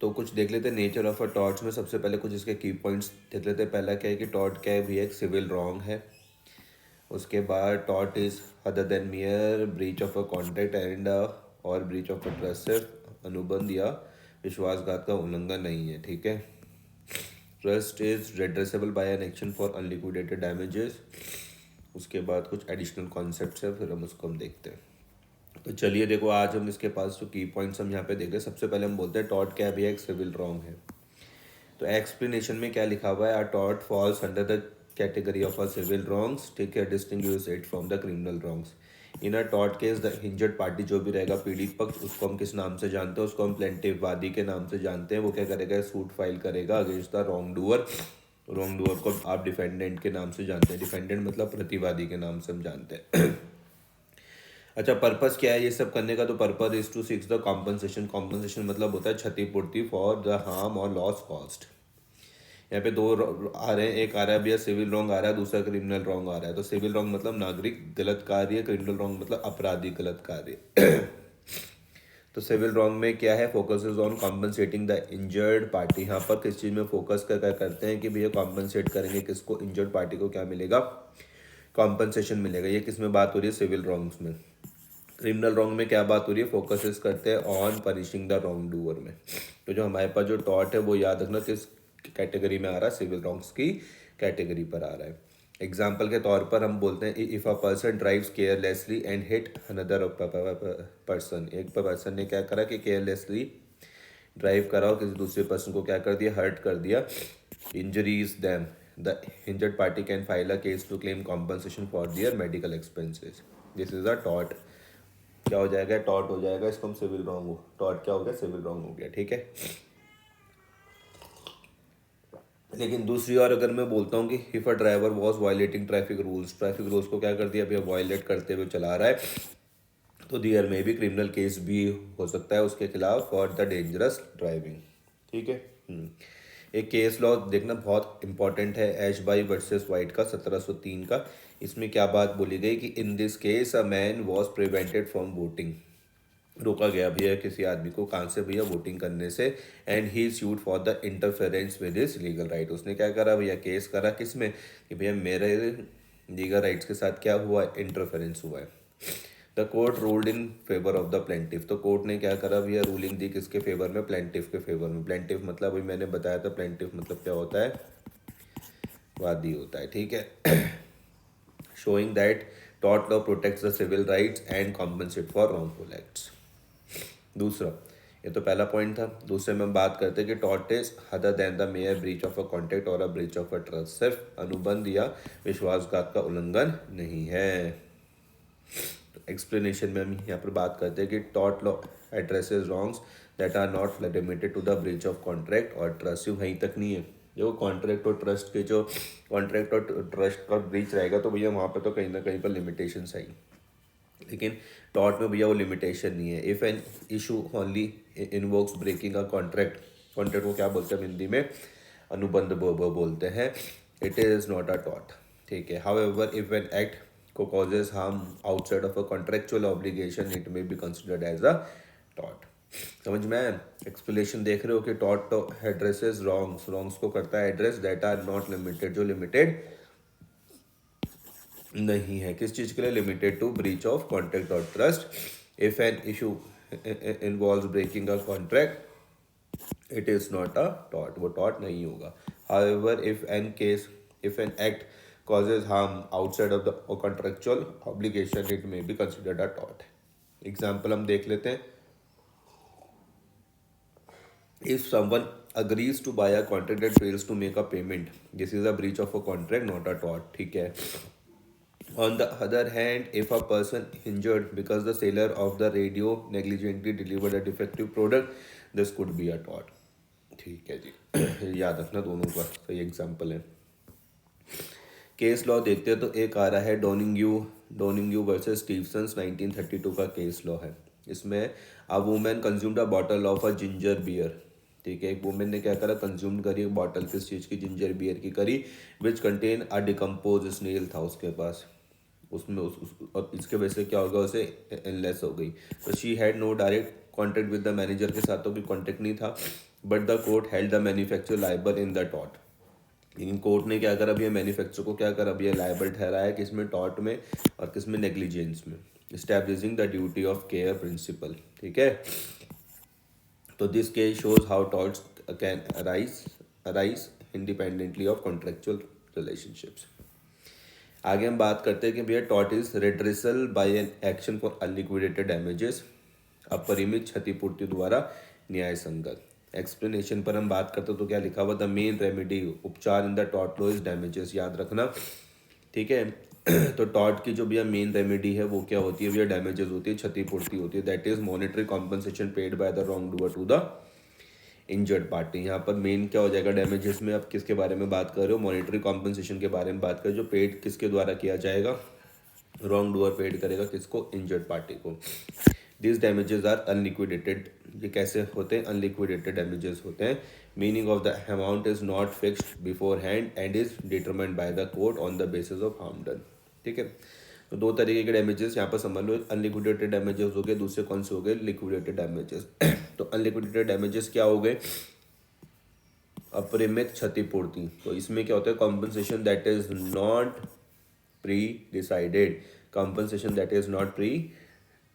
तो कुछ देख लेते हैं नेचर ऑफ अ टॉर्ट में। सबसे पहले कुछ इसके की पॉइंट्स देख लेते हैं। पहला क्या है कि टॉर्ट क्या है भी, एक सिविल रॉन्ग है। उसके बाद tort is other then मियर breach of a contract and और ब्रीच ऑफ अ ट्रस्ट, सिर्फ अनुबंध या विश्वासघात का उल्लंघन नहीं है, ठीक है। Trust is redressable by an action for unliquidated damages. उसके बाद कुछ एडिशनल कॉन्सेप्ट्स है, फिर हम उसको हम देखते हैं। तो चलिए देखो, आज हम इसके पास जो की पॉइंट्स हम यहाँ पे देख रहे हैं। सबसे पहले हम बोलते हैं टॉर्ट क्या भी एक सिविल रॉन्ग है। तो एक्सप्लेनेशन में क्या लिखा हुआ है, a tort falls under the category of a civil wrongs, take care distinguish it from the criminal wrongs. In a tort case the injured party जो भी रहेगा, पीड़ित पक्ष, उसको हम किस नाम से जानते हैं, उसको हम प्लेंटिव वादी के नाम से जानते हैं। वो क्या करेगा, सूट फाइल करेगा against the wrong doer. Wrong doer को आप डिफेंडेंट के नाम से जानते हैं। डिफेंडेंट मतलब प्रतिवादी के नाम से हम जानते हैं। अच्छा, पर्पस क्या है ये सब करने का, तो purpose is to six the compensation. Compensation मतलब होता है क्षतिपूर्ति फॉर द हार्म और लॉस कॉस्ट। यहाँ पे दो आ रहे हैं, एक आ रहा है भैया सिविल रॉन्ग आ रहा है, दूसरा क्रिमिनल रॉन्ग आ रहा है। तो सिविल रॉन्ग मतलब नागरिक गलत कार्य, क्रिमिनल रॉन्ग मतलब अपराधी गलत कार्य। तो सिविल रॉन्ग में क्या है, focus is on compensating the injured party. यहाँ पर किस चीज़ में फोकस कर कर करते हैं कि भैया कॉम्पनसेट करेंगे किसको, इंजर्ड पार्टी को क्या मिलेगा, कॉम्पनसेशन मिलेगा। ये किस में बात हो रही है, सिविल रॉन्ग्स में। क्रिमिनल रॉन्ग में क्या बात हो रही है, फोकस करते हैं on punishing the wrong doer में। तो जो हमारे पास जो टॉर्ट है वो याद रखना किस कैटेगरी में आ रहा है, सिविल रॉन्ग्स की कैटेगरी पर आ रहा है। एग्जाम्पल के तौर पर हम बोलते हैं if a person drives carelessly and hit another person. एक पर्सन ने क्या करा कि केयरलेसली ड्राइव करा और किसी दूसरे पर्सन को क्या कर दिया, हर्ट कर दिया, injuries them, the injured party can file a case to claim compensation for their medical expenses. This is a tort. क्या हो जाएगा, टॉर्ट हो जाएगा, इसको हम सिविल रॉन्ग हो, टॉर्ट क्या हो गया, सिविल रॉन्ग हो गया, ठीक है। लेकिन दूसरी ओर अगर मैं बोलता हूँ कि if a driver was violating traffic rules को क्या कर दिया भैया, वायलेट करते हुए चला रहा है, तो देयर में भी क्रिमिनल केस भी हो सकता है उसके खिलाफ फॉर द डेंजरस ड्राइविंग, ठीक है। एक केस लॉ देखना बहुत इंपॉर्टेंट है, एश बाई वर्सेस वाइट का 1703 का। इसमें क्या बात बोली गई कि इन this case a man was prevented from voting. रोका गया भैया किसी आदमी को, कहाँ से भैया, वोटिंग करने से। And he sued for the interference with his legal right. उसने क्या करा भैया, केस करा किस में कि भैया मेरे लीगल राइट्स के साथ क्या हुआ है, इंटरफेरेंस हुआ है। The court ruled in favour of the plaintiff. तो कोर्ट ने क्या करा भैया, रूलिंग दी किसके फेवर में, प्लेंटिफ के फेवर में। प्लेंटिफ मतलब अभी मैंने बताया था, प्लेंटिफ मतलब क्या होता है, वादी होता है, ठीक है। Showing that tort law protects the civil rights and compensate for wrongful acts. दूसरा, ये तो पहला पॉइंट था। दूसरे में हम बात करते हैं कि tort is other than the mere breach of a contract और a breach of a trust, सिर्फ अनुबंध या विश्वासघात का उल्लंघन नहीं है। तो एक्सप्लेनेशन में हम यहाँ पर बात करते हैं कि tort law addresses wrongs that are not limited to the breach of contract और ट्रस्ट। यू वहीं तक नहीं है, जो कॉन्ट्रैक्ट और ट्रस्ट के जो कॉन्ट्रैक्ट और ट्रस्ट का ब्रीच रहेगा तो भैया वहाँ पे तो कहीं ना कहीं पर लिमिटेशंस आई। लेकिन टॉर्ट में भैया वो लिमिटेशन नहीं है। If an issue only invokes breaking a contract, contract को क्या बोलते हैं हिंदी में, अनुबंध बोलते हैं, it is not a tort, ठीक है। हाउएवर इफ एन एक्ट को causes harm outside of a contractual obligation it may be considered as a tort. समझ में आया? एक्सप्लेनेशन देख रहे हो कि टॉर्ट तो एड्रेसेस रॉन्ग्स, रॉन्ग्स को करता है address, that are not limited, जो लिमिटेड नहीं है किस चीज़ के लिए, limited to breach of contract और trust. If an issue involve breaking a contract it is not a tort, वो टॉर्ट नहीं होगा। However if an act causes harm outside of the contractual obligation it may be considered a tort। Example हम देख लेते हैं। If someone agrees to buy a contract that fails to make a payment, this is a breach of a contract, not a tort, ठीक है। On the other hand, if a person injured because the seller of the radio negligently delivered a defective product, this could be a tort, ठीक है जी। याद रखना दोनों का सही example है। केस लॉ देखते हैं तो एक आ रहा है डोनिंग यू वर्सेस स्टीवसन्स 1932 का केस लॉ है। इसमें a women consumed a bottle of a ginger beer, ठीक है। एक वुमेन ने क्या करा, कंज्यूम करी एक बॉटल किस चीज़ की, जिंजर बियर की करी, which contain a decompose snail था उसके पास। उसमें और इसके वजह से क्या होगा, उसे इलनेस हो गई। तो she had no direct contact with the manager, के साथ तो भी कॉन्टेक्ट नहीं था। But the court held the manufacturer liable in the tort. लेकिन कोर्ट ने क्या करा, अब ये मैन्युफैक्चरर को क्या करा, अब ये लायबल ठहराया किसमें, टॉर्ट में और किसमें, नेग्लिजेंस में, establishing the duty of care principle. ठीक है, तो this case shows how torts can arise independently of contractual relationships. आगे हम बात करते हैं कि भैया tort is redressal by an action for unliquidated damages, अपरिमित क्षतिपूर्ति द्वारा न्याय संगत। एक्सप्लेनेशन पर हम बात करते हैं तो क्या लिखा हुआ, द मेन रेमेडी उपचार इन the tort law is damages, याद रखना। ठीक है, तो टॉर्ट की जो भैया मेन रेमेडी है वो क्या होती है भैया, डैमेजेस होती है, क्षतिपूर्ति होती है। That is monetary compensation paid by the wrongdoer to the injured party. यहाँ पर मेन क्या हो जाएगा डैमेजेस में, आप किसके बारे में बात कर रहे हो, मॉनेटरी कॉम्पनसेशन के बारे में बात कर रहे हो, जो पेड किसके द्वारा किया जाएगा, रॉन्ग डूअर पेड करेगा किसको, इंजर्ड पार्टी को। दिस डैमेजेस आर अनलिक्विडेटेड, ये कैसे होते हैं, अनलिक्विडेटेड डैमेजेस होते हैं। Meaning of the amount is not fixed before hand and is determined by the court on the basis of harm done. ठीक है, तो दो तरीके के डैमेजेस यहाँ पर समझ लो, अनलिक्विडेटेड डैमेजेस हो गए, दूसरे कौन से हो गए, लिक्विडेटेड डैमेजेस। तो अनलिक्विडेटेड डैमेजेस क्या हो गए, अपरिमित क्षतिपूर्ति। तो इसमें क्या होता है, compensation that is not pre decided, compensation that is not pre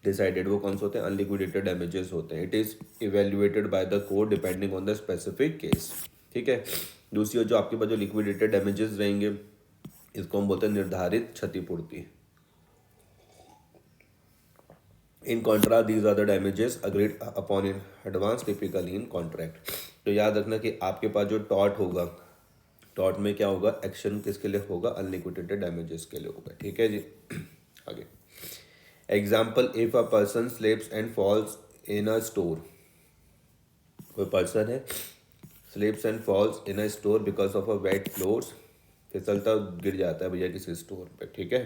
decided, वो कौन से होते हैं, अनलिक्विडेटेड डैमेजेस होते हैं। It is evaluated by the court depending on the specific case. ठीक है, दूसरी ओर जो आपके पास जो लिक्विडेटेड डैमेजेस रहेंगे, इसको हम बोलते हैं निर्धारित क्षतिपूर्ति। In contrast these are the damages agreed upon in advance typically in contract. तो याद रखना कि आपके पास जो टॉर्ट होगा, टॉर्ट में क्या होगा, एक्शन किसके लिए होगा, अनलिक्विडेटेड डैमेजेस के लिए होगा। ठीक है जी, आगे example, if a person slips and falls in a store, कोई पर्सन है slips and falls in a store because of a wet floors, फिसलता गिर जाता है भैया किसी स्टोर पे। ठीक है,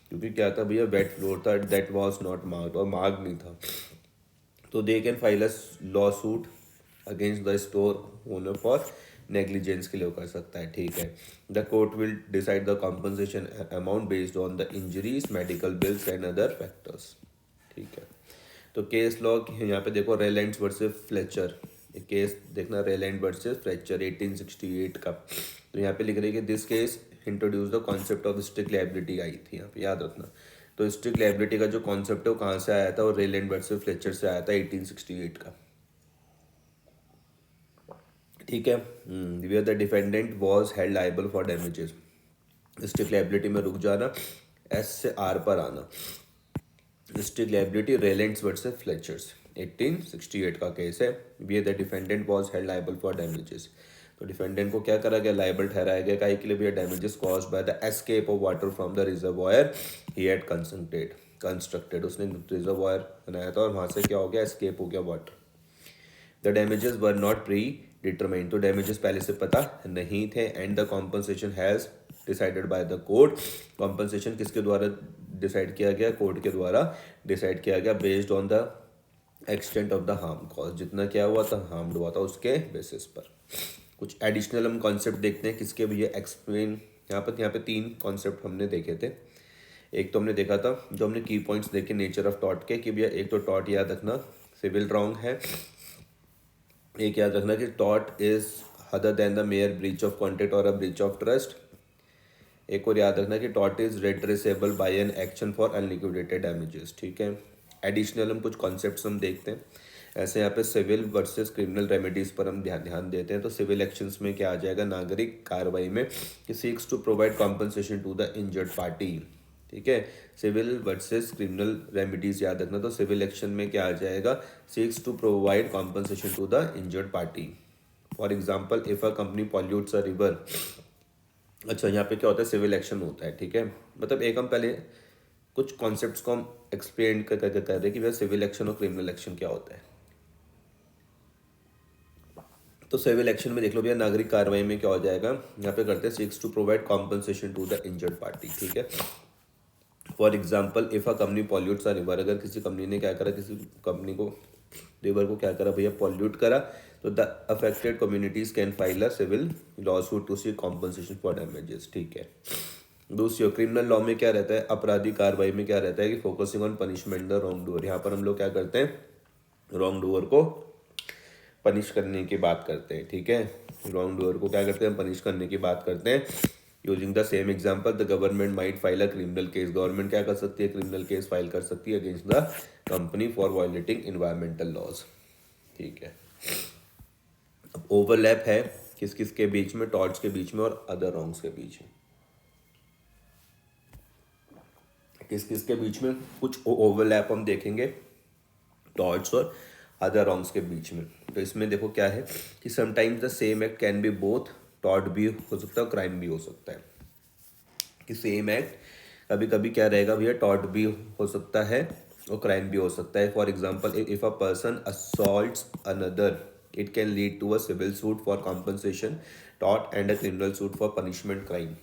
क्योंकि क्या था भैया, वेट फ्लोर था, दैट वाज नॉट मार्क्ड, और मार्क नहीं था। तो they can file a law suit against the store owner for negligence के लिए कर सकता है। ठीक है, the court will decide the compensation amount based on the injuries, medical bills and other factors. ठीक है, तो केस लॉ यहाँ पे देखो, रेलैंड्स वर्सेस फ्लेचर, केस देखना, रेलैंड वर्सेस फ्लेचर 1868 का। तो यहाँ पे लिख रही है कि this case introduce the concept of strict liability, आई थी यहाँ पे, याद रखना। तो स्ट्रिक्ट लायबिलिटी का जो कॉन्सेप्ट है वो कहाँ से आया था, और रेलैंड वर्सेस फ्लेचर से आया था 1868 का। ठीक है, where the defendant was held liable for damages. Strict liability में रुक जाना, एस से आर पर आना। Strict liability Rylands versus Fletchers 1868 का केस है। Where the defendant was held liable for damages. तो डिफेंडेंट को क्या करा गया, लायबल ठहराया गया, काहे के लिए भैया, damages caused by the escape of water from the reservoir he had constructed, उसने रिजर्वॉयर बनाया था और वहां से क्या हो गया, एस्केप हो गया water. The damages were not pre determined, तो डैमेजेस पहले से पता नहीं थे। And the compensation has decided by the court, compensation किसके द्वारा डिसाइड किया गया, कोर्ट के द्वारा डिसाइड किया गया, based on the extent of the harm cause, जितना क्या हुआ था, हार्म हुआ था, उसके बेसिस पर। कुछ एडिशनल हम कॉन्सेप्ट देखते हैं किसके भैया, एक्सप्लेन। यहाँ पे तीन कॉन्सेप्ट हमने देखे थे। एक तो हमने देखा था, जो हमने की पॉइंट्स देखे नेचर ऑफ टॉर्ट के, कि भैया एक तो टॉर्ट याद रखना सिविल रॉन्ग है, एक याद रखना कि tort is other than the mere breach of contract और अ ब्रीच ऑफ ट्रस्ट। एक और याद रखना कि tort is redressable by an action for unliquidated damages. ठीक है, एडिशनल हम कुछ कॉन्सेप्ट्स हम देखते हैं। ऐसे यहाँ पे सिविल वर्सेस क्रिमिनल रेमेडीज पर हम ध्यान देते हैं। तो सिविल एक्शंस में क्या आ जाएगा, नागरिक कार्रवाई में, कि seeks to provide compensation to the injured party. ठीक है, सिविल वर्सेस क्रिमिनल रेमेडीज याद रखना। तो सिविल एक्शन में क्या आ जाएगा, seeks to provide compensation to the injured party. For example, if a company pollutes a river. अच्छा, यहाँ पे क्या होता है, सिविल एक्शन होता है। ठीक है, मतलब एक हम पहले कुछ कॉन्सेप्ट्स को हम एक्सप्लेन कर रहे हैं कि वह सिविल एक्शन और क्रिमिनल एक्शन क्या होता है। तो सिविल एक्शन में देख लो भैया, नागरिक कार्रवाई में क्या हो जाएगा, यहाँ पे करते हैं seeks to provide compensation to the injured party. ठीक है, for example, if a company pollutes a river, अगर किसी कंपनी ने क्या करा, किसी कंपनी को रिवर को क्या करा भैया, पॉल्यूट करा, तो the affected communities can file a civil lawsuit to seek compensation for damages. ठीक है, दूसरी क्रिमिनल लॉ में क्या रहता है, आपराधिक कार्रवाई में क्या रहता है कि focusing on punishment the wrong doer. यहाँ पर हम लोग क्या करते हैं, रॉन्ग डूअर को पनिश करने की बात करते हैं, ठीक है। रॉन्ग डूअर को क्या करते हैं, पनिश करने की बात करते हैं। Using the same example, the government might file a criminal case, government क्या कर सकती है, क्रिमिनल केस फाइल कर सकती है against the company for violating environmental laws, ठीक है। अब ओवरलैप है किस किस के बीच में, टॉर्ट्स के बीच में और अदर रॉन्ग्स के बीच में। किस किस के बीच में कुछ ओवरलैप हम देखेंगे टॉर्ट्स और अदर रॉन्ग्स के बीच में। तो इसमें देखो क्या है कि sometimes the same act can be both, tort भी हो सकता है और क्राइम भी हो सकता है। कि सेम एक्ट कभी कभी क्या रहेगा भैया, टॉर्ट भी हो सकता है और क्राइम भी हो सकता है। For example, if a person assaults another, it can lead to a civil suit for compensation tort and a criminal suit for punishment crime.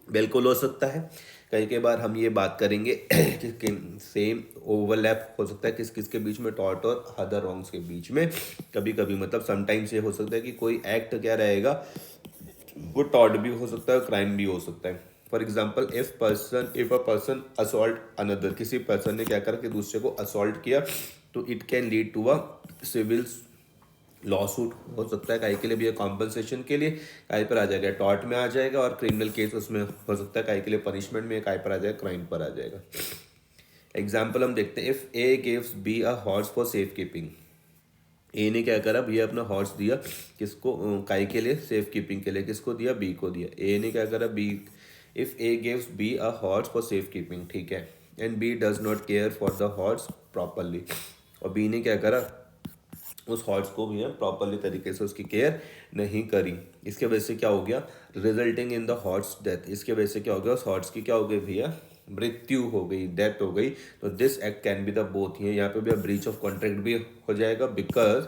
बिल्कुल हो सकता है। कई कई बार हम ये बात करेंगे कि सेम ओवरलैप हो सकता है किस किस के बीच में, टॉर्ट और अदर रॉन्ग्स के बीच में। कभी कभी मतलब समटाइम्स ये हो सकता है कि कोई एक्ट क्या रहेगा, वो टॉर्ट भी हो सकता है और क्राइम भी हो सकता है। For example, if a person assault another, किसी पर्सन ने क्या करा कि दूसरे को असॉल्ट किया, तो it can lead to a civil law suit हो सकता है। काहे के लिए भी, कॉम्पनसेशन के लिए काय पर आ जाएगा, टॉर्ट में आ जाएगा, और क्रिमिनल केस उसमें हो सकता है काय के लिए पनिशमेंट में, काय पर आ जाएगा, क्राइम पर आ जाएगा। एग्जाम्पल हम देखते हैं, if A gives B a horse for safe keeping, A ने क्या करा भैया, अपना हॉर्स दिया किसको, काय के लिए, सेफ कीपिंग के लिए, किसको दिया, बी को दिया। ए ने क्या करा, B, if A gives B a horse for safe keeping, ठीक है, and B does not care for the horse properly, और बी ने क्या करा, उस हॉर्स को भी प्रॉपरली तरीके से उसकी केयर नहीं करी, इसके वजह से क्या हो गया, resulting in the horse death, इसके वजह से क्या हो गया, उस हॉर्स की क्या हो गई भैया, मृत्यु हो गई, डेथ हो गई। तो this act can be the both, है यहाँ पे भी ब्रीच ऑफ कॉन्ट्रैक्ट भी हो जाएगा, because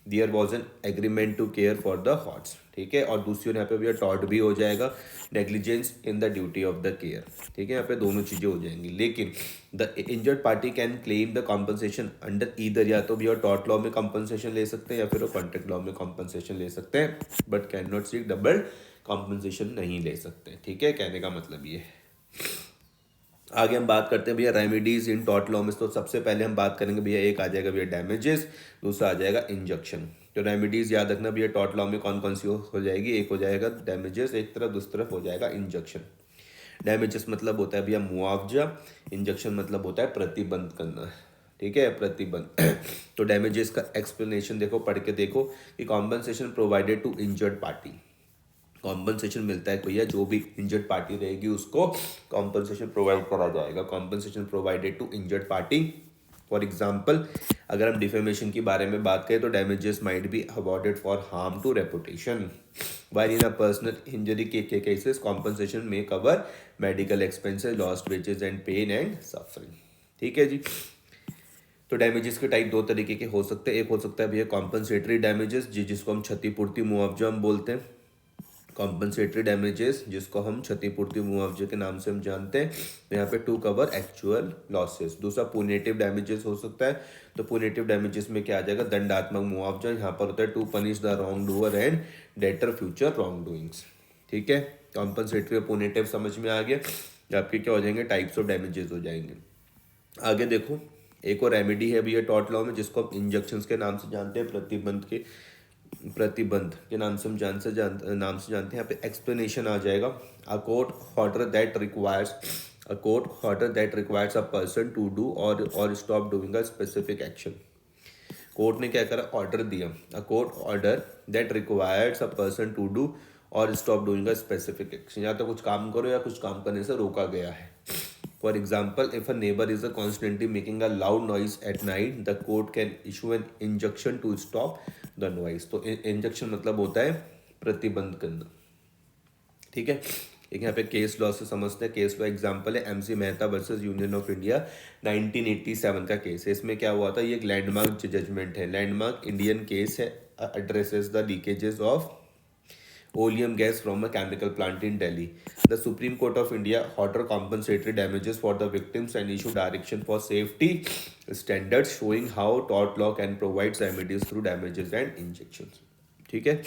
there was an agreement to care for the horse, ठीक है। और दूसरी ओर यहाँ पे भी टॉर्ट भी हो जाएगा, negligence in the duty of the care, ठीक है। यहाँ पे दोनों चीजें हो जाएंगी। लेकिन the injured party can claim the compensation under either, या तो भी और टॉर्ट लॉ में कॉम्पनसेशन ले सकते हैं या फिर वो कॉन्ट्रैक्ट लॉ में कॉम्पनसेशन ले सकते हैं, but can not seek double compensation नहीं ले सकते, ठीक है। कहने का मतलब ये है। आगे हम बात करते हैं भैया रेमेडीज इन टॉर्ट लॉ में। तो सबसे पहले हम बात करेंगे भैया, एक आ जाएगा भैया डैमेजेस, दूसरा आ जाएगा इंजंक्शन। तो रेमेडीज याद रखना भैया, टॉर्ट लॉ में कौन कौन सी हो जाएगी, एक हो जाएगा डैमेजेस एक तरफ, दूसरी तरफ हो जाएगा इंजंक्शन। डैमेजेस मतलब होता है भैया मुआवजा, इंजंक्शन मतलब होता है प्रतिबंध करना, ठीक है, प्रतिबंध। तो डैमेजेस का एक्सप्लेनेशन देखो, पढ़ के देखो कि compensation provided to injured party, compensation मिलता है भैया, जो भी इंजर्ड पार्टी रहेगी उसको कॉम्पनसेशन प्रोवाइड करा जाएगा, compensation provided to injured party. For example, अगर हम डिफेमेशन के बारे में बात करें तो damages might be awarded for harm to reputation, while in a personal injury के cases compensation may cover medical expenses, lost wages and pain and suffering, ठीक है जी। तो डैमेजेस के टाइप दो तरीके के हो सकते हैं, एक हो सकता है भैया कॉम्पनसेटरी डैमेजेस जिसको हम क्षतिपूर्ति मुआवजा हम बोलते हैं, कॉम्पनसेटरी डैमेजेस जिसको हम क्षतिपूर्ति मुआवजे के नाम से हम जानते हैं। तो यहाँ पे टू कवर एक्चुअल लॉसेस। दूसरा पुनेटिव डैमेजेस हो सकता है, तो पुनेटिव डैमेजेस में क्या आ जाएगा, दंडात्मक मुआवजा, यहाँ पर होता है to punish the wrongdoer and deter future wrongdoings, ठीक है। कॉम्पनसेटरी और पुनेटिव समझ में आ गया, आपके क्या हो जाएंगे, टाइप्स ऑफ डैमेजेस हो जाएंगे। आगे देखो, एक और रेमेडी है भैया टॉर्ट लॉ में जिसको हम इंजेक्शंस के नाम से जानते हैं, प्रतिबंध के नाम से हम नाम से जानते हैं। यहाँ पे एक्सप्लेनेशन आ जाएगा, a court order that requires a person to do or stop doing a specific action. Court ने क्या करा, ऑर्डर दिया, a court order that requires a person to do or stop doing a specific action, या तो कुछ काम करो या कुछ काम करने से रोका गया है। For example, if a neighbour is constantly making a loud noise at night, the court can issue an injunction to stop the noise. तो इंजंक्शन मतलब होता है प्रतिबंध करना, ठीक है। एक यहाँ पे केस लॉ से समझते हैं, केस लॉ एग्जांपल है MC Mehta versus union of India 1987 का केस है। इसमें क्या हुआ था, ये एक लैंडमार्क जजमेंट है, लैंडमार्क इंडियन केस है, addresses the leakages of oleum gas from a chemical plant in Delhi. The Supreme Court of India ordered compensatory damages for the victims and issued direction for safety standards showing how tort law can provide remedies through damages and injunctions, ठीक है।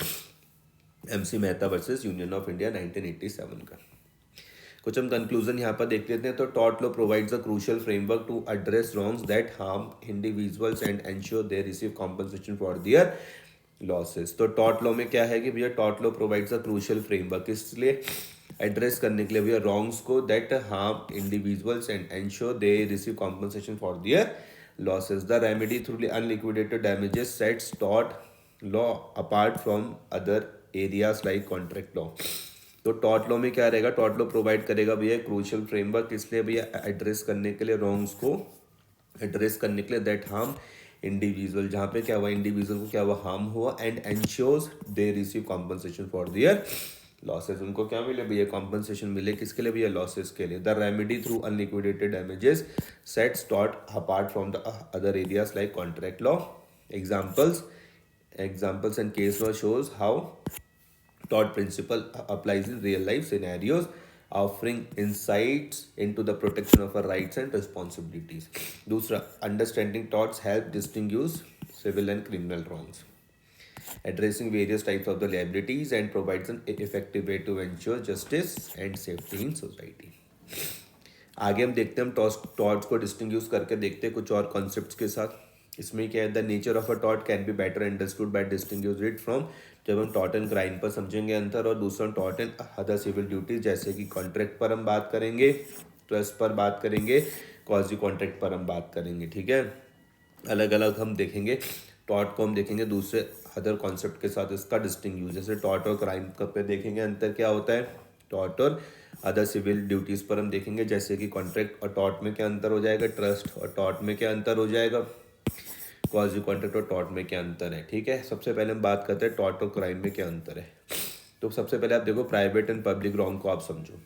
MC Mehta versus union of India 1987 का। कुछ हम conclusion यहाँ पर देख लेते हैं। तो tort law provides a crucial framework to address wrongs that harm individuals and ensure they receive compensation for their losses. तो टॉर्ट लॉ में क्या है कि भैया tort law provides a crucial framework, इसलिए एड्रेस करने के लिए भैया रॉन्ग्स को that harm individuals and ensure they receive compensation for their losses. The remedy through unliquidated damages sets tort law apart from other areas like contract law. तो tort law में क्या रहेगा, टॉर्ट लॉ प्रोवाइड करेगा भैया crucial framework, इसलिए भैया address करने के लिए रॉन्ग्स को एड्रेस करने के लिए दैट हार्म इंडिविजुअल, जहाँ पे क्या हुआ इंडिविजुअल को क्या हुआ हार्म हुआ, and ensures they receive compensation for their losses. उनको क्या मिले भैया कॉम्पनसेशन मिले, किसके लिए भैया लॉसेस के लिए। The remedy through unliquidated damages sets tort apart from the other areas like contract law. Examples and case law shows how tort principle applies in real life scenarios, offering insights into the protection of our rights and responsibilities. दूसरा, understanding torts help distinguish civil and criminal wrongs, addressing various types of the liabilities and provides an effective way to ensure justice and safety in society. आगे हम देखते हैं, हम torts को distinguish करके देखते हैं कुछ और कॉन्सेप्ट्स के साथ। इसमें क्या है, the nature of a tort can be better understood by distinguish it from, जब हम टॉर्ट एंड क्राइम पर समझेंगे अंतर, और दूसरा tort and other civil duties, जैसे कि कॉन्ट्रैक्ट पर हम बात करेंगे, ट्रस्ट पर बात करेंगे, क्वाजी कॉन्ट्रैक्ट पर हम बात करेंगे। ठीक है, अलग अलग हम देखेंगे। टॉर्ट को हम देखेंगे दूसरे अदर कॉन्सेप्ट के साथ इसका डिस्टिंग्विश, जैसे टॉर्ट और क्राइम पे देखेंगे अंतर क्या होता है, टॉर्ट और अदर सिविल ड्यूटीज़ पर हम देखेंगे, जैसे कि कॉन्ट्रैक्ट और टॉर्ट में क्या अंतर हो जाएगा, ट्रस्ट और टॉर्ट में क्या अंतर हो जाएगा, क्वाजी कॉन्ट्रैक्ट और टॉर्ट में क्या अंतर है। ठीक है, सबसे पहले हम बात करते हैं टॉर्ट और क्राइम में क्या अंतर है। तो सबसे पहले आप देखो प्राइवेट एंड पब्लिक रॉन्ग को आप समझो।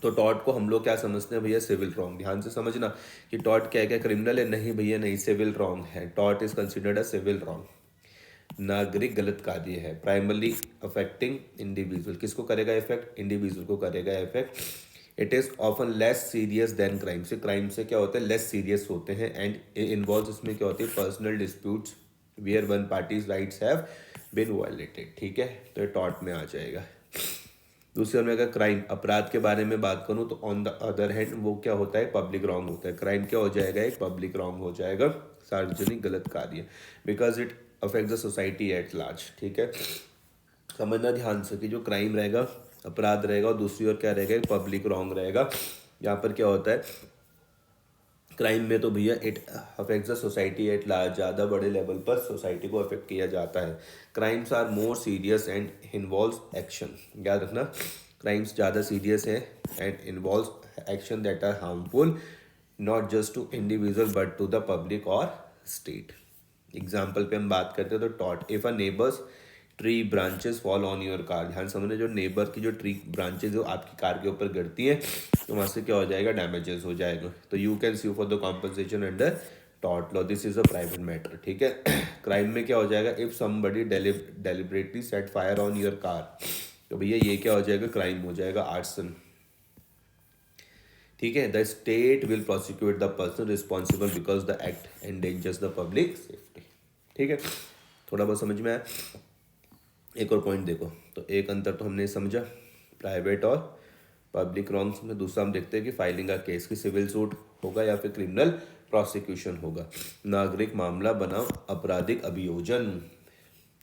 तो टॉर्ट को हम लोग क्या समझते हैं भैया, सिविल रॉन्ग। ध्यान से समझना कि टॉर्ट क्या है, क्या क्रिमिनल है, नहीं भैया नहीं, सिविल रॉन्ग है। Tort is considered a civil wrong, नागरिक गलत कार्य है, प्राइमरली अफेक्टिंग इंडिविजुअल, किसको करेगा इफेक्ट, इंडिविजुअल को करेगा effect. It is often less serious than crime, से क्राइम से क्या होता है लेस सीरियस होते हैं, एंड इन्वॉल्व इसमें क्या होती है personal disputes where one party's rights have been violated. ठीक है, तो ये टॉर्ट में आ जाएगा। दूसरे में अगर क्राइम अपराध के बारे में बात करूं तो ऑन द अदर हैंड वो क्या होता है पब्लिक रॉन्ग होता है। क्राइम क्या हो जाएगा, एक पब्लिक रॉन्ग हो जाएगा, सार्वजनिक गलत कार्य, because it affect the society at large. ठीक है, समझना ध्यान से कि जो क्राइम रहेगा अपराध रहेगा, और दूसरी ओर क्या रहेगा एक पब्लिक रॉन्ग रहेगा। यहाँ पर क्या होता है क्राइम में तो भैया it affects the society at large, ज़्यादा बड़े लेवल पर सोसाइटी को अफेक्ट किया जाता है। Crimes are more serious and involve action, याद रखना क्राइम्स ज़्यादा सीरियस है and involve action that are harmful not just to individual but to the public और स्टेट। एग्जाम्पल पे हम बात करते हैं तो tort, if a neighbour's tree branches fall on your car, ध्यान समझना जो नेबर की जो ट्री ब्रांचेस जो आपकी कार के ऊपर गिरती है तो वहाँ से क्या हो जाएगा डैमेजेस हो जाएगा, तो you can sue for the compensation under tort law, this is a private matter. ठीक है, क्राइम में क्या हो जाएगा, if somebody deliberately set fire on your car, तो भैया ये क्या हो जाएगा क्राइम हो जाएगा आर्सन। ठीक है, the state will prosecute the person responsible because the act endangers the public safety. ठीक है, थोड़ा बहुत समझ में आया। एक और पॉइंट देखो, तो एक अंतर तो हमने समझा प्राइवेट और पब्लिक रॉन्ग्स में। दूसरा हम देखते हैं कि फाइलिंग का केस की सिविल सूट होगा या फिर क्रिमिनल प्रोसिक्यूशन होगा। नागरिक मामला बनाम आपराधिक अभियोजन।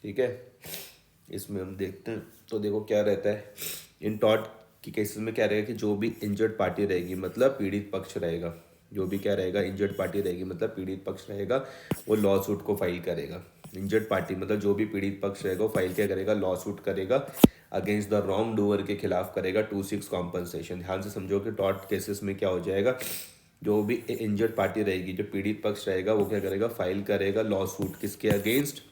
ठीक है, इसमें हम देखते हैं तो देखो क्या रहता है इन टॉर्ट की केसेस में क्या रहेगा कि जो भी इंजर्ड पार्टी रहेगी मतलब पीड़ित पक्ष रहेगा, जो भी क्या रहेगा इंजर्ड पार्टी रहेगी मतलब पीड़ित पक्ष रहेगा, वो लॉ सूट को फाइल करेगा। इंजर्ड पार्टी मतलब जो भी पीड़ित पक्ष रहेगा वो फाइल क्या करेगा लॉ सूट करेगा अगेंस्ट द रॉन्ग डूअर के खिलाफ करेगा टू सिक्स कॉम्पनसेशन। ध्यान से समझो कि टॉर्ट केसेस में क्या हो जाएगा, जो भी इंजर्ड पार्टी रहेगी जो पीड़ित पक्ष रहेगा वो क्या करेगा फाइल करेगा लॉ सूट किसके अगेंस्ट,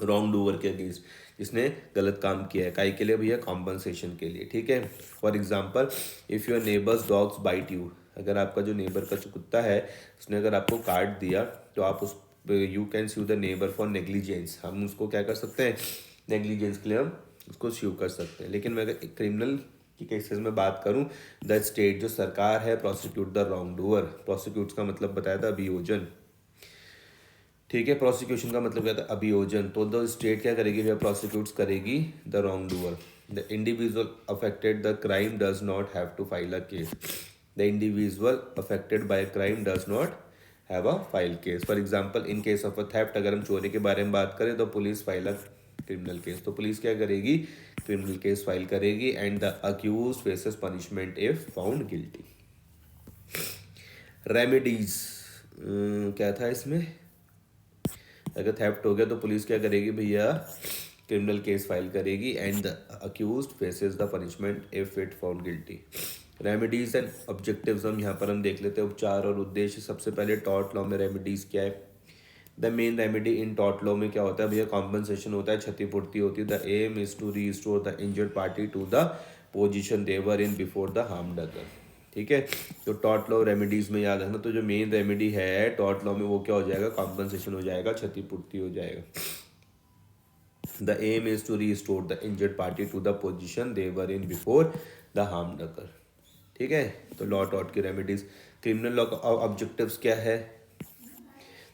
रॉन्ग डूअर के अगेंस्ट, जिसने गलत काम किया है, काई के लिए भैया कॉम्पनसेशन के लिए। ठीक है, for example if your neighbour's dogs bite you, अगर आपका जो नेबर का जो कुत्ता है उसने अगर आपको काट दिया तो आप उस you can sue the neighbour for negligence, हम उसको क्या कर सकते हैं नेग्लिजेंस के लिए हम उसको स्यू कर सकते हैं। लेकिन मैं अगर क्रिमिनल की केसेस में बात करूं द स्टेट जो सरकार है prosecute the wrong doer, prosecute का मतलब बताया था अभियोजन। ठीक है, प्रोसिक्यूशन का मतलब क्या था अभियोजन, तो द स्टेट क्या करेगी भैया प्रोसिक्यूट्स करेगी the wrong doer. The individual affected the crime does not have to file a case. The individual affected by a crime does not have a file case. For example, in case of a theft, अगर हम चोरी के बारे में बात करें तो police file a criminal case. तो पुलिस क्या करेगी? क्रिमिनल केस फाइल करेगी and the accused faces punishment if found guilty. Remedies क्या था इसमें? अगर थेफ्ट हो गया तो पुलिस क्या करेगी भैया? क्रिमिनल केस फाइल करेगी and the accused faces the punishment if it found guilty. Remedies and objectives हम यहाँ पर हम देख लेते हैं. उपचार और उद्देश्य. सबसे पहले टॉर्ट लॉ में रेमेडीज क्या है? The main remedy in tort law में क्या होता है भैया? कॉम्पनसेशन होता है, क्षतिपूर्ति होती है. The aim is to restore the injured party to the position they were in before the harmed other. ठीक है. तो टॉर्ट लॉ रेमेडीज में याद रखना. तो जो मेन रेमेडी है टॉर्ट लॉ में वो क्या हो जाएगा? कॉम्पनसेशन हो जाएगा, क्षतिपूर्ति हो जाएगा. The aim is to restore the injured party to the position they were in before the harm occurred. ठीक है. तो लॉ टॉर्ट की रेमेडीज. क्रिमिनल लॉ का ऑब्जेक्टिव्स क्या है?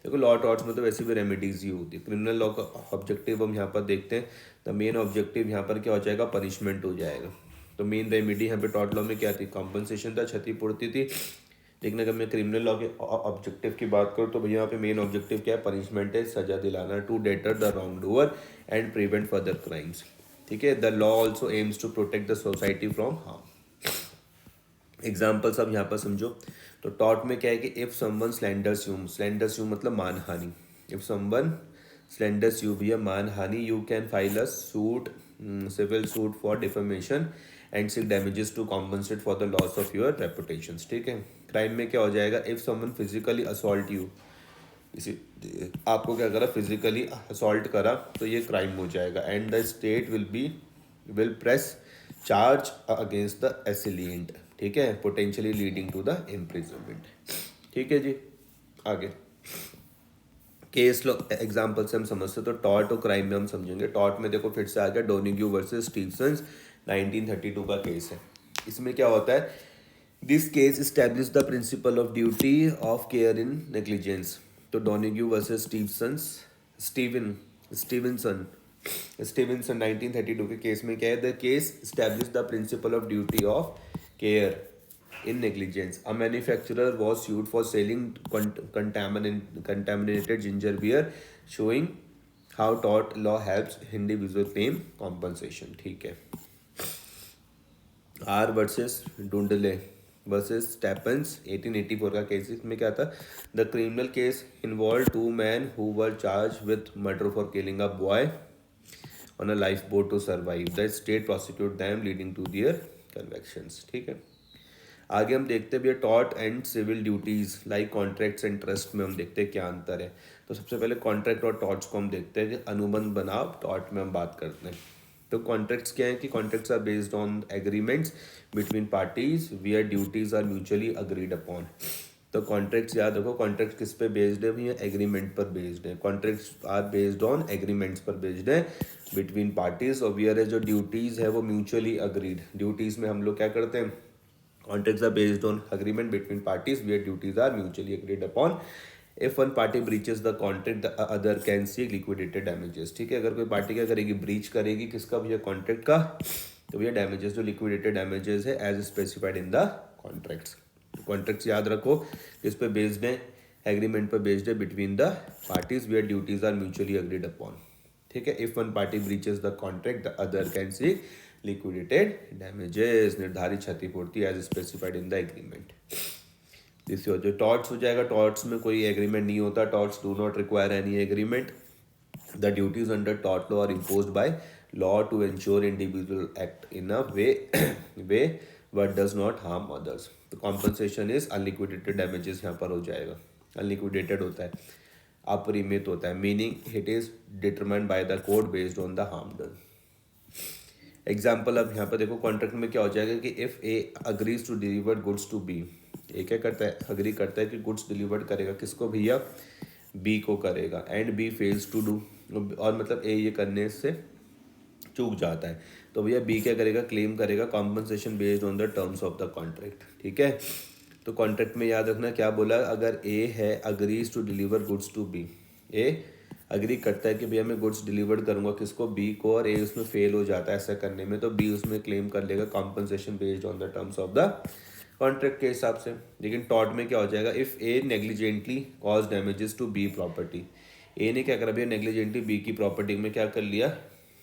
देखो लॉ टॉर्ट्स में तो वैसे भी रेमेडीज ही होती है. क्रिमिनल लॉ का ऑब्जेक्टिव हम यहाँ पर देखते हैं. द मेन ऑब्जेक्टिव यहाँ पर क्या हो जाएगा? पनिशमेंट हो जाएगा. तो मेन रेमेडी यहाँ पे टॉर्ट लॉ में क्या थी? कॉम्पनसेशन था, क्षतिपूर्ति थी. लेकिन अगर मैं क्रिमिनल लॉ के ऑब्जेक्टिव की बात करूँ तो भैया यहाँ पे मेन ऑब्जेक्टिव क्या है? पनिशमेंट है, सजा दिलाना. To deter the wrongdoer and prevent further crimes. ठीक है. The law also aims to protect the society from harm. Examples अब यहाँ पर समझो. तो टॉर्ट में क्या है कि इफ समवन स्लैंडर्स यू मतलब मानहानि. इफ समवन स्लैंडर्स यू भैया मानहानि, you can file a suit, civil suit for defamation and seek damages to compensate for the loss of your reputation. ठीक है. क्राइम में क्या हो जाएगा? If someone physically assault you, इसी आपको क्या करा? फिजिकली असॉल्ट करा तो ये क्राइम हो जाएगा. And the state will press charge against the assailant. ठीक है. Potentially leading to the imprisonment. ठीक है जी. आगे केस लॉ एग्जाम्पल से हम समझते. तो टॉर्ट और क्राइम में हम समझेंगे. टॉर्ट में देखो फिर से आ गया डोनिग्यू वर्सेस स्टीवंस 1932 का केस है. इसमें क्या होता है? This case establish the principle of duty of care in negligence. तो डोनिग्यू वर्सेस स्टीवनसन 1932 के केस में क्या है? The case establish the principle of duty of care in negligence. A manufacturer was sued for selling contaminated ginger beer, showing how tort law helps individual claim compensation. ठीक है. R versus Dudley versus Stephens 1884 का case. इसमें क्या था? The criminal case involve two man who were charge with murder for killing a boy on a lifeboat to survive. The state prosecute them leading to their convictions. ठीक है. आगे हम देखते हैं भैया tort and civil duties like contracts and trust में हम देखते हैं क्या अंतर है. तो सबसे पहले कॉन्ट्रैक्ट और टॉर्ट्स को हम देखते हैं कि अनुबंध बनाव. टॉर्ट में हम बात करते हैं. तो कॉन्ट्रैक्ट्स क्या है कि contracts are based on agreements between parties where duties are mutually agreed upon. तो कॉन्ट्रैक्ट्स याद रखो. कॉन्ट्रैक्ट किस पे बेस्ड है भैया? एग्रीमेंट पर बेस्ड है. Contracts are based on agreements पर बेस्ड है बिटवीन पार्टीज. और वेयर जो ड्यूटीज़ है वो म्यूचुअली अग्रीड. ड्यूटीज़ में हम लोग क्या करते हैं? Contracts are based on agreement between parties where duties are mutually agreed upon. If one party breaches the contract, the other can seek liquidated damages. ठीक है. अगर कोई पार्टी क्या करेगी? ब्रीच करेगी किसका भैया? कॉन्ट्रैक्ट का. तो भैया डैमेजेस जो लिक्विडेटेड डैमेजेस है as specified in the contracts. Contracts याद रखो किस पे बेस्ड है? एग्रीमेंट पर बेस्ड है between the parties where duties are mutually agreed upon. ठीक है. If one party breaches the contract the other can seek liquidated damages, निर्धारित क्षतिपूर्ति as specified in the agreement. This जो टॉर्ट्स हो जाएगा. टॉर्ट्स में कोई एग्रीमेंट नहीं होता. Torts do not require any agreement. The duties under tort law are imposed by law to ensure individual act in a way but does not harm others. तो compensation is unliquidated damages यहाँ पर हो जाएगा. Unliquidated होता है, अपरिमित होता है. Meaning it is determined by the court based on the harm done. Example अब यहाँ पर देखो. कॉन्ट्रैक्ट में क्या हो जाएगा कि if A agrees to deliver goods to B. A क्या करता है? अग्री करता है कि गुड्स डिलीवर करेगा. किसको भैया? बी को करेगा. And B fails to do. और मतलब ए ये करने से चूक जाता है तो भैया बी क्या करेगा? क्लेम करेगा compensation based on the terms of the contract. ठीक है. तो कॉन्ट्रैक्ट में याद रखना क्या बोला? अगर ए है agrees to deliver goods to B. A agree करता है कि भैया मैं गुड्स डिलीवर करूंगा किसको, बी को, और ए उसमें फेल हो जाता है ऐसा करने में, तो बी उसमें क्लेम कर लेगा compensation based on the terms of the contract के हिसाब से। लेकिन टॉट में क्या हो जाएगा, if A negligently cause damages to B property, A ने क्या करा भैया, नेग्लिजेंटली बी की प्रॉपर्टी में क्या कर लिया,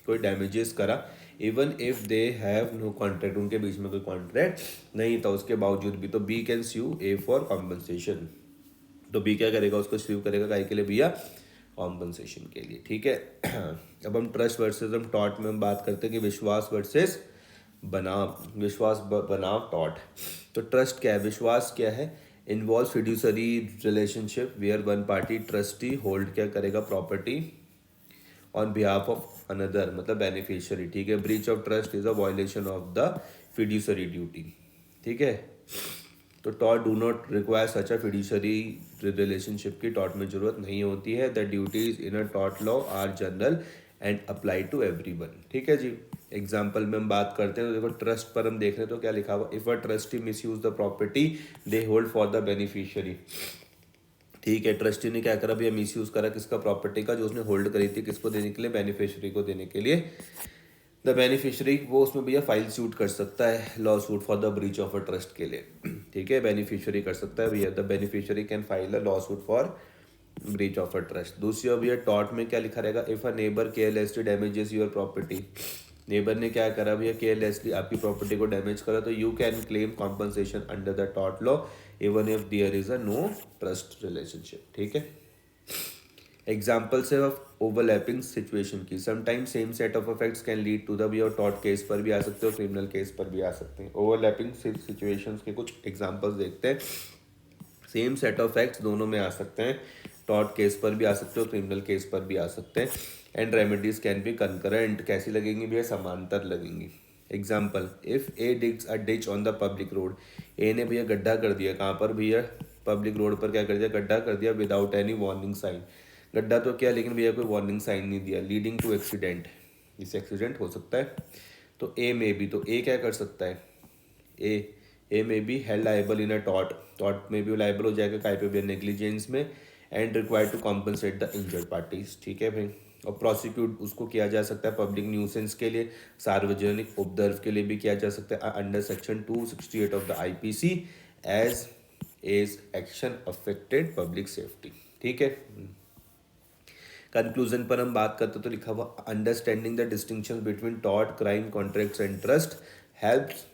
कोई डैमेजेस करा, even if they have no contract, उनके बीच में कोई कॉन्ट्रैक्ट नहीं था उसके बावजूद भी, तो B can sue A for compensation. तो बी क्या करेगा, उसको स्यू करेगा काय के लिए भैया, कॉम्पनसेशन के लिए। ठीक है। अब हम ट्रस्ट वर्सेस हम टॉट में हम बात करते हैं कि विश्वास वर्सेस बनाम, बनाम टॉट। तो ट्रस्ट क्या है, विश्वास क्या है, involve fiduciary relationship where one party trustee hold क्या करेगा, property on behalf of another, मतलब बेनिफिशियरी। ठीक है। Breach of trust is a violation of the fiduciary duty. ठीक है। तो टॉट do not require such a fiduciary relationship की टॉट में जरूरत नहीं होती है। द ड्यूटीज इन अ टॉट law are general and apply to everyone. ठीक है जी। एग्जाम्पल में हम बात करते हैं तो देखो ट्रस्ट पर हम देख रहे हैं तो क्या लिखा हुआ, if a trustee miss use the property they hold for the beneficiary. ठीक है। ट्रस्टी ने क्या करा भैया, मिस यूज करा किसका, प्रॉपर्टी का, जो उसने होल्ड करी थी किसको देने के लिए, बेनिफिशियरी को देने के लिए। द बेनिफिशियरी वो उसमें भैया फाइल सूट कर सकता है law suit for the breach of a trust के लिए। ठीक है। बेनिफिशियरी कर सकता है भैया, the beneficiary can file a law suit for breach of a trust. दूसरी भैया टॉट में क्या लिखा रहेगा, if a neighbour carelessly damages your property, neighbour ने क्या करा भैया, केयरलेसली आपकी प्रॉपर्टी को डैमेज करा, तो you can claim compensation under the टॉट law even if there is a no trust relationship. ठीक है। एग्जाम्पल्स है ऑफ ओवरलैपिंग सिचुएशन की, sometimes same set of effects can lead to the भी, और टॉट केस पर भी आ सकते हो, क्रिमिनल केस पर भी आ सकते हैं। ओवरलैपिंग सिचुएशंस के कुछ एग्जांपल्स देखते हैं। सेम सेट ऑफ फैक्ट्स दोनों में आ सकते हैं, टॉट केस पर भी आ सकते हो, क्रिमिनल केस पर भी आ सकते हैं। And remedies can be concurrent, कैसी लगेंगी भैया, समांतर लगेंगी। Example, if A digs a ditch on the public road, A ने भैया गड्ढा कर दिया, कहाँ पर भैया, पब्लिक रोड पर क्या कर दिया, गड्ढा कर दिया, विदाउट एनी वार्निंग साइन। गड्ढा तो क्या, लेकिन भैया कोई वार्निंग साइन नहीं दिया, लीडिंग टू एक्सीडेंट, इससे एक्सीडेंट हो सकता है। तो ए में भी, तो ए क्या कर सकता है, ए में be held liable in a taught, taught में भी लाइबल हो जाएगा, काय पे भी, नेग्लिजेंस में, and required to compensate the injured parties. ठीक है भाई। और प्रोसिक्यूट उसको किया जा सकता है पब्लिक न्यूसेंस के लिए, सार्वजनिक उपद्रव के लिए भी किया जा सकता है under section 268 of the IPC as as action affected public safety. ठीक है। कंक्लूजन पर हम बात करते तो लिखा हुआ, understanding the distinction between tort, crime, contracts and trust helps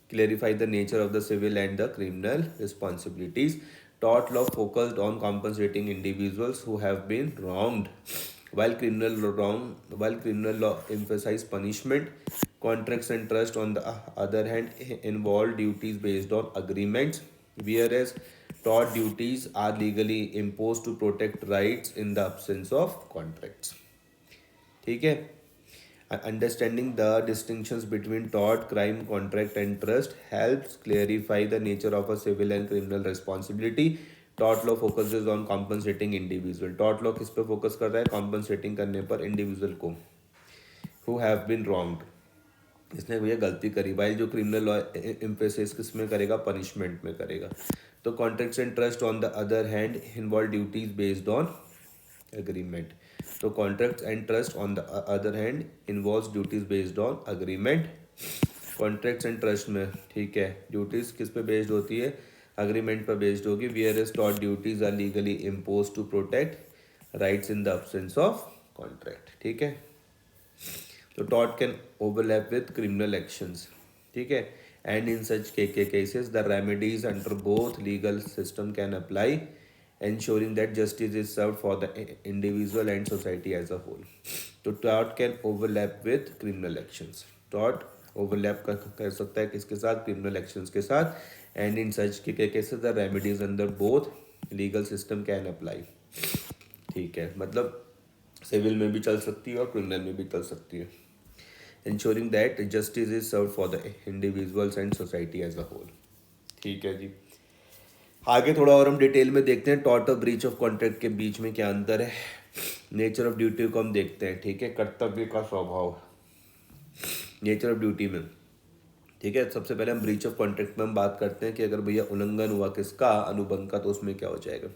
clarify the nature of the civil and the criminal responsibilities. Tort law focused on compensating individuals who have been wronged, while criminal law emphasize punishment. Contracts and trust, on the other hand, involve duties based on agreements, whereas tort duties are legally imposed to protect rights in the absence of contracts. ठीक है। Understanding the distinctions between tort, crime, contract, and trust helps clarify the nature of a civil and criminal responsibility. Tort law focuses on compensating individual. Tort law किस पे focus कर रहा है, compensating करने पर individual को, who have been wronged, इसने भैया गलती करी, वाइल जो क्रिमिनल लॉ एम्फेसिस किस में करेगा, पनिशमेंट में करेगा। तो contracts and trust on the other hand involve duties based on agreement. So contracts and trust on the other hand involves duties based on agreement. Contracts and trust में, ठीक है, duties किस पे बेस्ड होती है, अग्रीमेंट पर based होगी, whereas टॉट duties are legally impose to protect rights in the absence of contract. ठीक है। तो टॉट can overlap with criminal actions. ठीक है। एंड इन सच के cases the remedies under both legal system can apply, ensuring that justice is served for the individual and society as a whole. तो tort can overlap with criminal actions. Tort overlap कर सकता है किसके साथ, criminal actions के साथ, and in such cases the remedies under both legal system can apply. ठीक है, मतलब सिविल में भी चल सकती है और क्रिमिनल में भी चल सकती है, ensuring that justice is served for the individuals and society as a whole. ठीक है जी। आगे थोड़ा और हम डिटेल में देखते हैं टॉर्ट और ब्रीच ऑफ कॉन्ट्रैक्ट के बीच में क्या अंतर है। नेचर ऑफ ड्यूटी को हम देखते हैं। ठीक है। कर्तव्य का स्वभाव, नेचर ऑफ ड्यूटी में, ठीक है। सबसे पहले हम ब्रीच ऑफ कॉन्ट्रैक्ट में हम बात करते हैं कि अगर भैया उल्लंघन हुआ किसका, अनुबंध का, तो उसमें क्या हो जाएगा।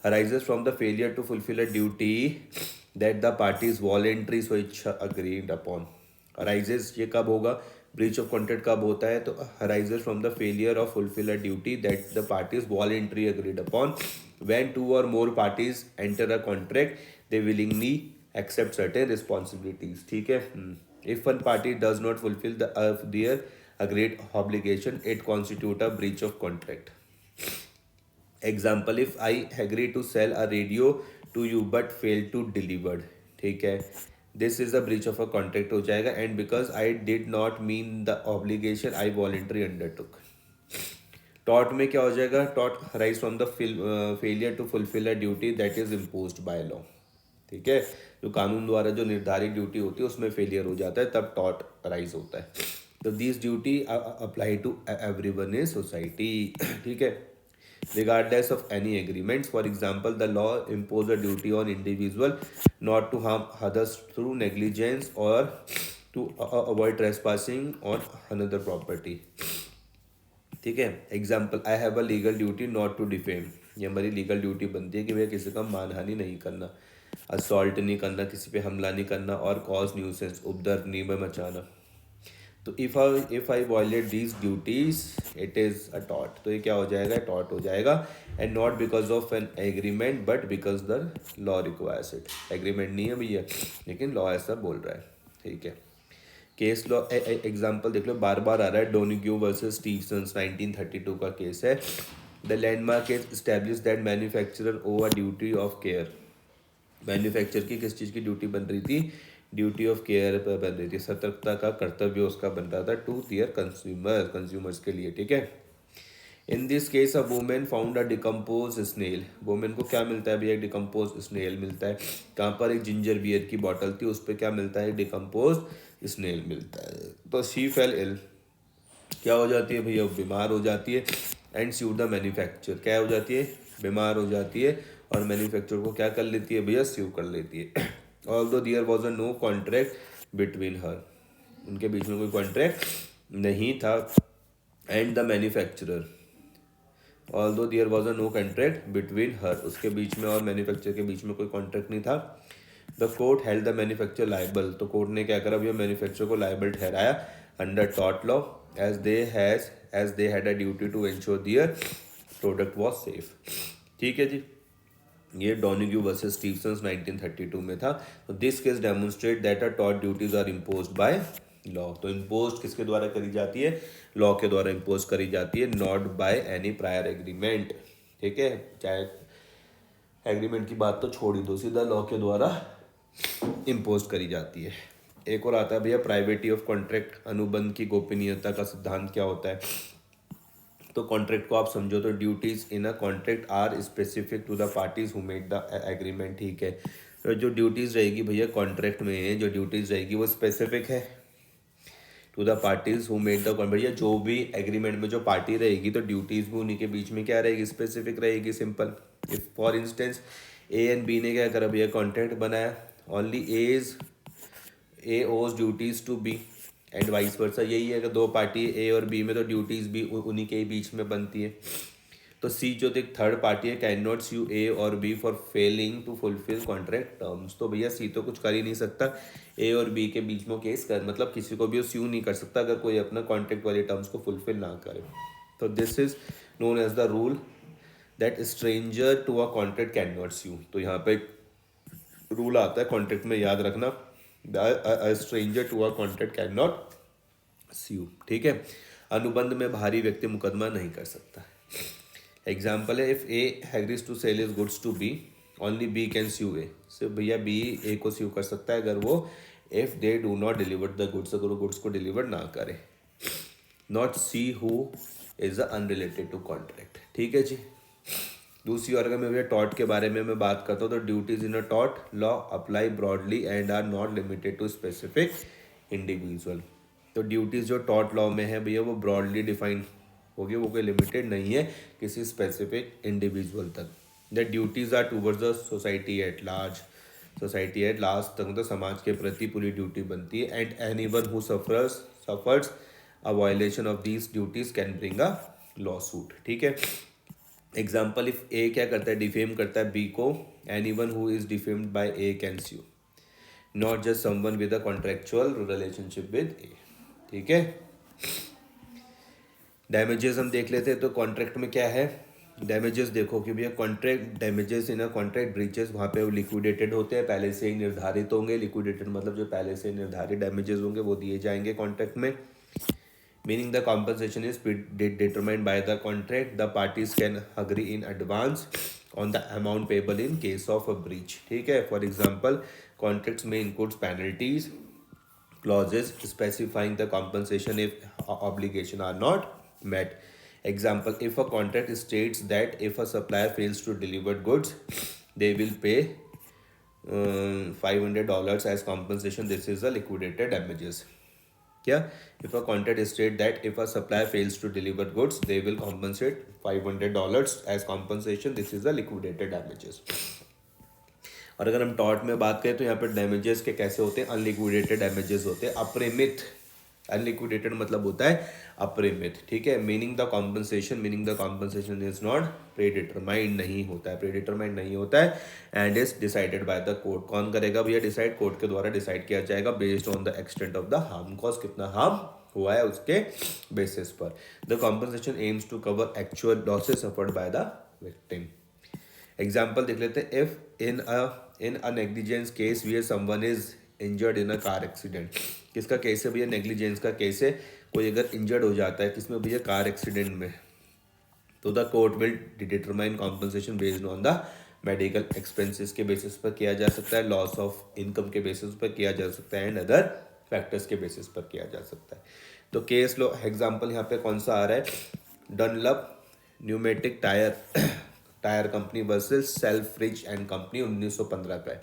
arises from the failure to fulfill a duty that the parties voluntary switch agreed upon. Arises ये कब होगा, breach of contract कब होता है, तो arises from the failure of fulfill a duty that the parties voluntary agreed upon. When two or more parties enter a contract, they willingly accept certain responsibilities. ठीक है. If one party does not fulfill their agreed obligation, it constitute a breach of contract. Example, if I agree to sell a radio to you but fail to delivered, ठीक है, this is a breach of a contract हो जाएगा. And because I did not mean the obligation I voluntary undertook. टॉट में क्या हो जाएगा, टॉट rise from the failure to fulfil a duty that is imposed by law. ठीक है, जो कानून द्वारा जो निर्धारित ड्यूटी होती है उसमें फेलियर हो जाता है, तब टॉट राइज होता है. तो this duty apply to everyone in society. ठीक है, regardless of any agreements. For example, the law impose a duty on individual not to harm others through negligence or to avoid trespassing on another property. ठीक है, example, I have a legal duty not to defame. ये हमारी legal duty बनती है कि भैया किसी का मानहानि नहीं करना, असॉल्ट नहीं करना, किसी पे हमला नहीं करना, और कॉज न्यूसेंस उपद्रव नहीं मचाना. तो if I violate these duties it is a टॉट. तो ये क्या हो जाएगा, टॉट हो जाएगा. And not because of an agreement but because the law requires it. Agreement नहीं है भैया, लेकिन लॉ ऐसा बोल रहा है. ठीक है, केस लॉ एग्जाम्पल देख लो, बार बार आ रहा है. डोनिग्यू वर्सेस स्टीवंस 1932 का केस है. The landmark is establish that manufacturer owe a duty of care. Manufacture की किस चीज़ की ड्यूटी बन रही थी, ड्यूटी ऑफ केयर पर बन रही थी, सतर्कता का कर्तव्य उसका बन रहा था टू दियर कंज्यूमर्स के लिए. ठीक है, in this case a women found a decompose snail. Women को क्या मिलता है भैया, एक डिकम्पोज स्नेल मिलता है. कहाँ पर, एक जिंजर बियर की बॉटल थी, उस पर क्या मिलता है, डिकम्पोज स्नेल मिलता है. तो शी फेल इल, क्या हो जाती है भैया, बीमार हो जाती है. एंड स्यू द मैन्युफैक्चर, क्या हो जाती है, बीमार हो जाती है, और मैन्युफैक्चर को क्या कर लेती है भैया, स्यू कर लेती है. Although there was a no contract between her, उनके बीच में कोई कॉन्ट्रैक्ट नहीं था. And the manufacturer, although there was a no contract between her, उसके बीच में और मैन्युफैक्चर के बीच में कोई कॉन्ट्रैक्ट नहीं था. The court held the manufacture liable. तो कोर्ट ने क्या करा भैया, मैन्युफैक्चर को लाइबल ठहराया अंडर टॉट law as they had a duty to ensure their product was safe. ठीक है जी, ये डोनिग्यू वर्सेस स्टीवंस 1932 में था. तो this case demonstrate that a टॉट duties are imposed by law. तो इम्पोज किसके द्वारा करी जाती है, लॉ के द्वारा इम्पोज करी जाती है, not by any prior agreement. ठीक है, चाहे एग्रीमेंट की बात तो छोड़ ही दो, सीधा लॉ के द्वारा इम्पोज करी जाती है. एक और आता है भैया प्राइवेटी ऑफ कॉन्ट्रैक्ट. अनुबंध की गोपनीयता का सिद्धांत क्या होता है. तो कॉन्ट्रैक्ट को आप समझो तो duties in a contract are specific to the parties who made the agreement. ठीक है, तो जो ड्यूटीज रहेगी भैया कॉन्ट्रैक्ट में, जो ड्यूटीज रहेगी वो स्पेसिफिक है to the parties who made the contract. भैया जो भी एग्रीमेंट में जो पार्टी रहेगी तो ड्यूटीज भी उन्हीं के बीच में क्या रहेगी, स्पेसिफिक रहेगी. Simple, if for instance A and B ने क्या करा भैया, कॉन्ट्रैक्ट बनाया, only A owes duties to B and vice versa. यही है कि दो पार्टी ए और बी में, तो ड्यूटीज भी उन्हीं के बीच में बनती है. तो सी जो एक थर्ड पार्टी है, कैन नॉट स्यू ए और B for failing to fulfil contract terms. तो भैया सी तो कुछ कर ही नहीं सकता, ए और बी के बीच में केस कर, मतलब किसी को भी स्यू नहीं कर सकता अगर कोई अपना कॉन्ट्रैक्ट वाले टर्म्स को फुलफिल ना करे. तो this is known as the rule that stranger to a contract can not sue. तो यहाँ पे रूल आता है कॉन्ट्रैक्ट में, याद रखना, stranger to a contract can not sue. ठीक है, अनुबंध में बाहरी व्यक्ति मुकदमा नहीं कर सकता. एग्जाम्पल है, if A agrees to sell his goods to B, only B can sue A. सिर्फ भैया बी ए को स्यू कर सकता है अगर वो, if they do not deliver the goods, अगर वो गुड्स को डिलीवर ना करे. Not C who is unrelated to contract. ठीक है जी. दूसरी और अगर मैं भैया टॉट के बारे में मैं बात करता हूँ तो ड्यूटीज इन अ टॉट law apply broadly and are not limited to specific individual. तो ड्यूटीज जो टॉट लॉ में है भैया वो ब्रॉडली डिफाइन होगी, वो कोई लिमिटेड नहीं है किसी स्पेसिफिक इंडिविजुअल तक. The duties are towards the society at large. Society at large तक तो समाज के प्रति पूरी ड्यूटी बनती है. And anyone who suffers a violation of these duties can bring a lawsuit. ठीक है, एग्जाम्पल, इफ ए क्या करता है, डिफेम करता है बी को, any one who is defamed by A can sue, not just someone with a contractual relationship with A. ठीक है। डैमेजेस हम देख लेते हैं। तो कॉन्ट्रैक्ट में क्या है, डैमेजेस देखो कि भैया contract damages in a contract breaches, वहाँ पे वो लिक्विडेटेड होते हैं, पहले से ही निर्धारित होंगे। लिक्विडेटेड मतलब जो पहले से निर्धारित डैमेजेस होंगे वो दिए जाएंगे कॉन्ट्रैक्ट में। Meaning the compensation is determined by the contract, the parties can agree in advance on the amount payable in case of a breach. ठीक है। फॉर एग्जाम्पल, कॉन्ट्रैक्ट्स में includes penalties clauses specifying the compensation if obligation are not met. Example, if a contract states that if a supplier fails to deliver goods, they will pay $500 as compensation. This is the liquidated damages. क्या, if a contract states that if a supplier fails to deliver goods, they will compensate $500 as compensation. This is the liquidated damages. और अगर हम tort में बात करें तो यहाँ पर डैमेजेस के कैसे होते हैं, अनलिक्विडेटेड डैमेजेस होते हैं, अपरिमित। अनलिक्विडेटेड मतलब होता है अपरिमित। ठीक है। Meaning the compensation is not predetermined, नहीं होता है, प्रीडिटरमाइंड नहीं होता है, and is decided by the court. कौन करेगा भैया डिसाइड, कोर्ट के द्वारा डिसाइड किया जाएगा based on the extent of the harm, cause कितना हार्म हुआ है उसके बेसिस पर। The compensation aims to cover actual losses suffered by the victim. Example देख लेते हैं। If in a negligence case where someone is injured in a car accident, किसका case है भैया, नेग्लिजेंस का केस है। कोई अगर इंजर्ड हो जाता है किसमें भैया, कार एक्सीडेंट में, तो the court will determine compensation based on the medical expenses के बेसिस पर किया जा सकता है, लॉस ऑफ इनकम के बेसिस पर किया जा सकता है, एंड अदर फैक्टर्स के बेसिस पर किया जा सकता है। तो केस लो एग्जाम्पल यहाँ पे कौन सा आ रहा है, Dunlop Pneumatic Tyre Company versus Selfridge and Company 1915 का है।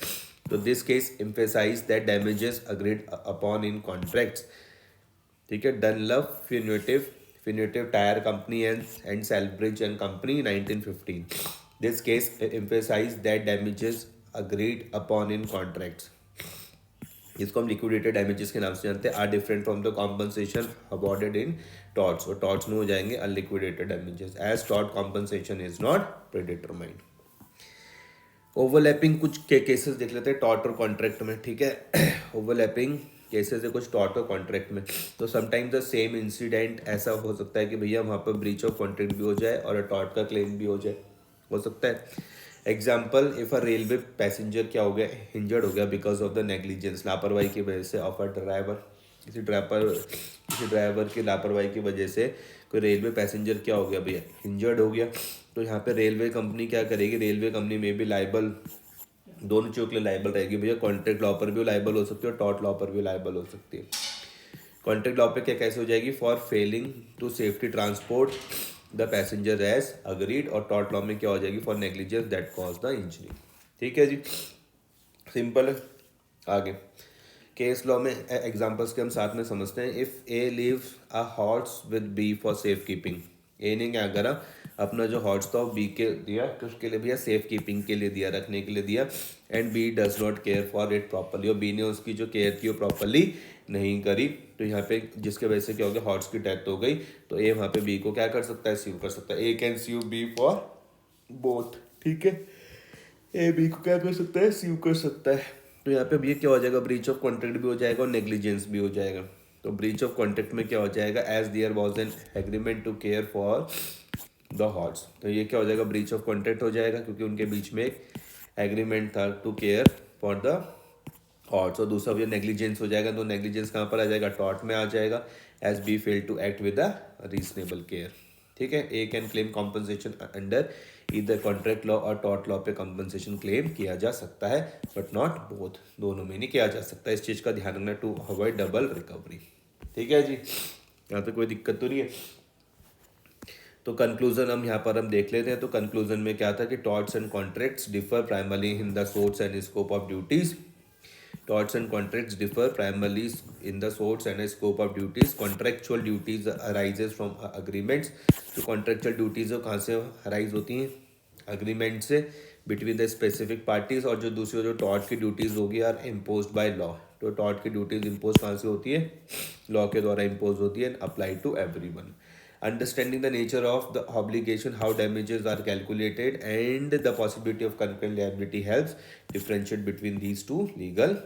तो this case emphasize that damages agreed upon in contracts. ठीक है। Dunlop Pneumatic Tyre Company and Selfridge and Company 1915। This case emphasize that damages agreed upon in contracts, इसको हम liquidated damages के नाम से जानते हैं, are different from the compensation awarded in torts. और टॉर्ट्स में हो जाएंगे unliquidated damages, as tort compensation is not predetermined. Overlapping कुछ केसेस देख लेते हैं टॉर्ट और कॉन्ट्रैक्ट में। ठीक है। ओवरलैपिंग केसेस है कुछ टॉर्ट और कॉन्ट्रैक्ट में। तो समटाइम द सेम इंसिडेंट ऐसा हो सकता है कि भैया वहाँ पर ब्रीच ऑफ कॉन्ट्रैक्ट भी हो जाए और टॉर्ट का क्लेम भी हो जाए, हो सकता है। Example, if a railway passenger क्या हो गया, इंजर्ड हो गया बिकॉज ऑफ द नेग्लिजेंस, लापरवाही की वजह से ऑफ अ ड्राइवर, किसी ड्राइवर की लापरवाही की वजह से कोई रेलवे पैसेंजर क्या हो गया भैया, इंजर्ड हो गया। तो यहाँ पे रेलवे कंपनी क्या करेगी, रेलवे कंपनी में भी लाइबल, दोनों चीज़ों के लिए लाइबल रहेगी भैया। कॉन्ट्रैक्ट लॉ पर भी लाइबल हो सकती है और टॉर्ट लॉ पर भी लाइबल हो सकती है। कॉन्ट्रैक्ट लॉ पे क्या कैसे हो जाएगी, for failing to safety transport the passenger as agreed, और टॉर्ट लॉ में क्या हो जाएगी, for negligence that cause the injury. ठीक है जी, सिंपल है। आगे केस लॉ में एग्जांपल्स के हम साथ में समझते हैं। If A leave a horse with B for safe keeping, A ने क्या करा, अपना जो हॉर्स था वो बी के दिया, किसके लिए भैया, सेफ कीपिंग के लिए दिया, रखने के लिए दिया, and B does not care for it properly, और बी ने उसकी जो केयर की वो प्रॉपरली नहीं करी। तो यहाँ पे जिसके वजह से क्या हो गया, हॉर्स की डेथ हो गई। तो ए वहाँ पे बी को क्या कर सकता है, स्यू कर सकता है। A can sue B for both. ठीक है। ए बी को क्या कर सकता है, स्यू कर सकता है। तो यहाँ पे भी क्या हो जाएगा, ब्रीच ऑफ कॉन्ट्रैक्ट भी हो जाएगा और नेग्लिजेंस भी हो जाएगा। तो ब्रीच ऑफ कॉन्ट्रैक्ट में क्या हो जाएगा, as there was an agreement to care for the horse, तो ये क्या हो जाएगा, ब्रीच ऑफ कॉन्ट्रैक्ट हो जाएगा, क्योंकि उनके बीच में एक एग्रीमेंट था to care for the horse. और दूसरा भी नेग्लिजेंस हो जाएगा। तो नेग्लिजेंस कहाँ पर आ जाएगा, टॉर्ट में आ जाएगा, as B fail to act with a reasonable care. ठीक है। A can claim compensation under either contract law और टॉर्ट लॉ पे कॉम्पनसेशन क्लेम किया जा सकता है, बट नॉट बोथ, दोनों में नहीं किया जा सकता। इस चीज़ का ध्यान रखना, टू अवॉइड डबल रिकवरी। ठीक है जी, यहाँ पे कोई दिक्कत तो नहीं है। तो कंक्लूजन हम देख लेते हैं। तो कंक्लूजन में क्या था कि torts and contracts differ primarily in the source and scope of duties. Torts and contracts differ primarily in the source and scope of duties. Contractual duties arises from agreements. तो contractual duties कहाँ से arise होती हैं, agreement से between the specific parties। और जो दूसरी जो tort की duties होगी are imposed by law। तो tort की duties impose कहाँ से होती है, law के द्वारा impose होती है, and apply to everyone। Understanding the nature of the obligation, how damages are calculated, and the possibility of concurrent liability helps differentiate between these two legal